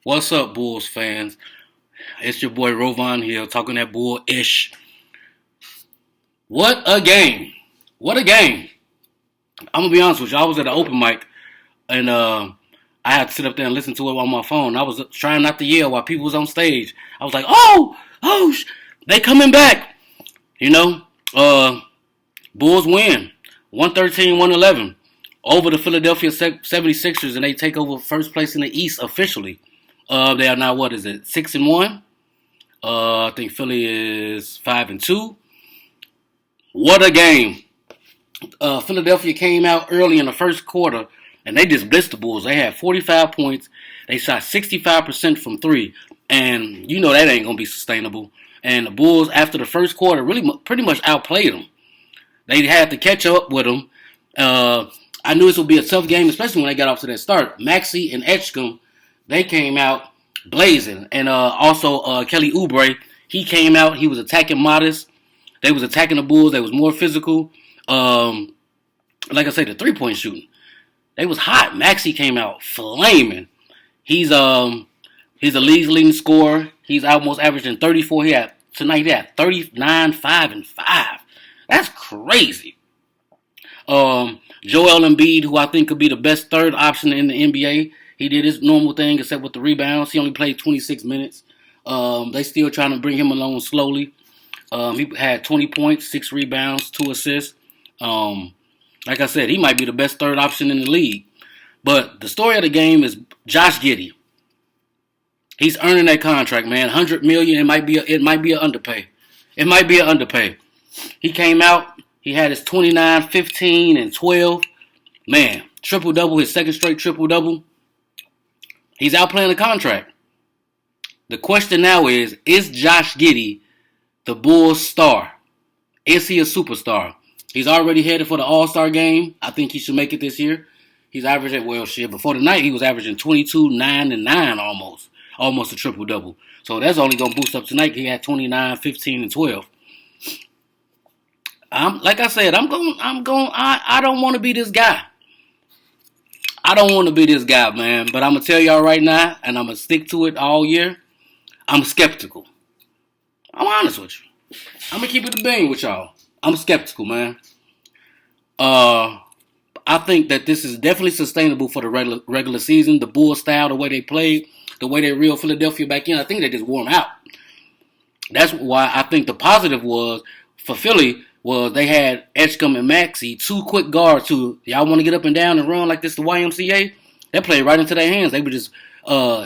What's up, Bulls fans? It's your boy Rovon here, talking that bull-ish. What a game! What a game! I'm gonna be honest with you. I was at an open mic, and I had to sit up there and listen to it on my phone. I was trying not to yell while people was on stage. I was like, they coming back. You know, uh, Bulls win 113-111 over the Philadelphia 76ers, and they take over first place in the East officially. They are now, what is it, 6-1? I think Philly is 5-2. What a game! Philadelphia came out early in the first quarter, and they just blitzed the Bulls. They had 45 points. They shot 65% from three, and you know that ain't gonna be sustainable. And the Bulls, after the first quarter, really pretty much outplayed them. They had to catch up with them. I knew this would be a tough game, especially when they got off to that start. Maxey and Edgecombe, they came out blazing. And also Kelly Oubre, he came out. He was attacking Modest. They was attacking the Bulls. They was more physical. Like I said, the three-point shooting. They was hot. Maxey came out flaming. He's the league's leading scorer. He's almost averaging 34. Tonight he had 39, 5, and 5. That's crazy. Joel Embiid, who I think could be the best third option in the NBA. He did his normal thing except with the rebounds. He only played 26 minutes. They still trying to bring him along slowly. He had 20 points, 6 rebounds, 2 assists. Like I said, he might be the best third option in the league. But the story of the game is Josh Giddey. He's earning that contract, man. $100 million. It might be an underpay. It might be an underpay. He came out. He had his 29, 15, and 12. Man, triple-double, his second straight triple-double. He's outplaying the contract. The question now is Josh Giddey the Bulls star? Is he a superstar? He's already headed for the All-Star game. I think he should make it this year. He's averaging, before the night, he was averaging 22, 9, and 9 almost. Almost a triple-double. So that's only going to boost up tonight. He had 29, 15, and 12. Like I said, I don't want to be this guy. I don't want to be this guy, man. But I'm going to tell y'all right now, and I'm going to stick to it all year. I'm skeptical. I'm honest with you. I'm going to keep it a bang with y'all. I'm skeptical, man. I think that this is definitely sustainable for the regular season. The Bulls style, the way they played, the way they reeled Philadelphia back in, I think they just wore them out. That's why I think the positive was, for Philly, was they had Edgecombe and Maxey, 2 quick guards who, y'all want to get up and down and run like this, the YMCA? They played right into their hands. They were just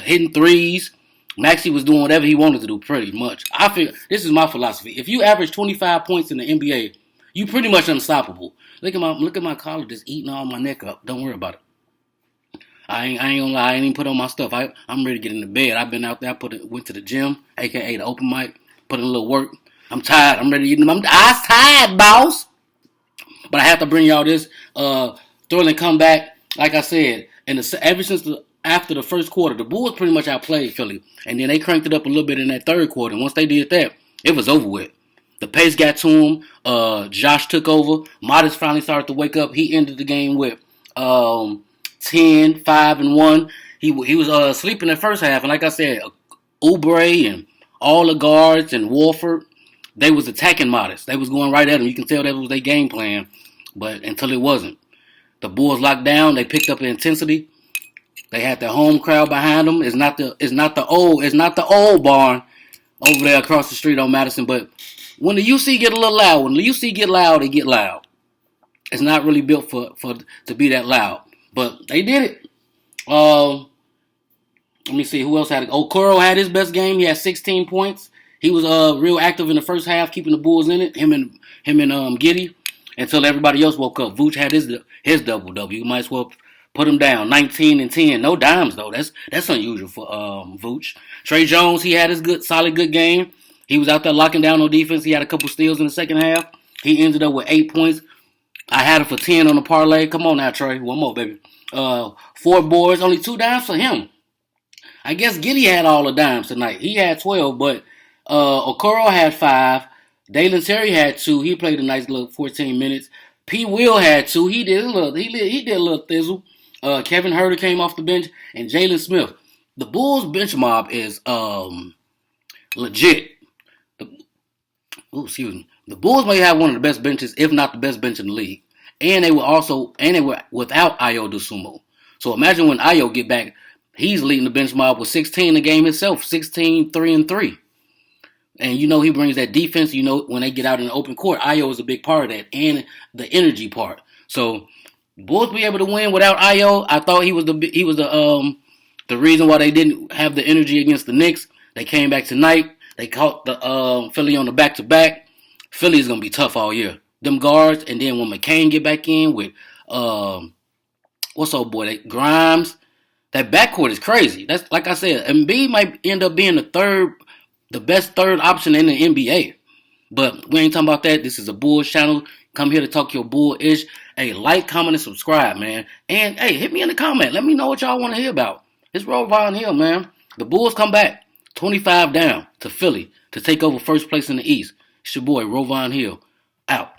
hitting threes. Maxey was doing whatever he wanted to do pretty much. I feel this is my philosophy. If you average 25 points in the NBA, you pretty much unstoppable. Look at my collar just eating all my neck up. Don't worry about it. I ain't gonna lie. I ain't even put on my stuff. I'm ready to get in the bed. I've been out there. Went to the gym, aka the open mic. Put in a little work. I'm tired. I'm ready to get in. I'm tired, boss. But I have to bring y'all this thrilling comeback. Like I said, ever since after the first quarter, the Bulls pretty much outplayed Philly, and then they cranked it up a little bit in that third quarter. And once they did that, it was over with. The pace got to him. Josh took over. Modest finally started to wake up. He ended the game with 10, 5, and 1. He was sleeping in the first half, and like I said, Oubre and all the guards and Wolford, they was attacking Modest. They was going right at him. You can tell that was their game plan, but until it wasn't. The Bulls locked down. They picked up the intensity. They had their home crowd behind them. It's not the old barn over there across the street on Madison. But when the UC get a little loud, when the UC get loud, they get loud. It's not really built for to be that loud, but they did it. Let me see who else had it. Okoro had his best game. He had 16 points. He was real active in the first half, keeping the Bulls in it. Him and Giddey, until everybody else woke up. Vooch had his double-double. You might as well put him down. 19 and 10. No dimes though. That's unusual for Vooch. Trey Jones, he had his solid good game. He was out there locking down on defense. He had a couple steals in the second half. He ended up with 8 points. I had him for 10 on the parlay. Come on now, Trey. One more, baby. 4 boards, only 2 dimes for him. I guess Giddey had all the dimes tonight. He had 12, but Okoro had 5. Dalen Terry had 2. He played a nice little 14 minutes. P. Will had 2. He did a little thizzle. Kevin Huerter came off the bench, and Jalen Smith. the Bulls bench mob is legit. Excuse me. The Bulls may have one of the best benches, if not the best bench in the league. And they were without Ayo Dosunmu. So imagine when Ayo get back, he's leading the bench mob with 16 a game himself, 16, 3 and 3. And he brings that defense, when they get out in the open court, Ayo is a big part of that and the energy part. So Bulls be able to win without Ayo. I thought he was the reason why they didn't have the energy against the Knicks. They came back tonight. They caught the Philly on the back-to-back. Philly's going to be tough all year. Them guards, and then when McCain get back in with, Grimes, that backcourt is crazy. That's like I said, Embiid might end up being the best third option in the NBA. But we ain't talking about that. This is a Bulls channel. Come here to talk your Bull-ish. Hey, like, comment, and subscribe, man. And, hey, hit me in the comment. Let me know what y'all want to hear about. It's Rovon Hill, man. The Bulls come back 25 down to Philly to take over first place in the East. It's your boy, Rovon Hill. Out.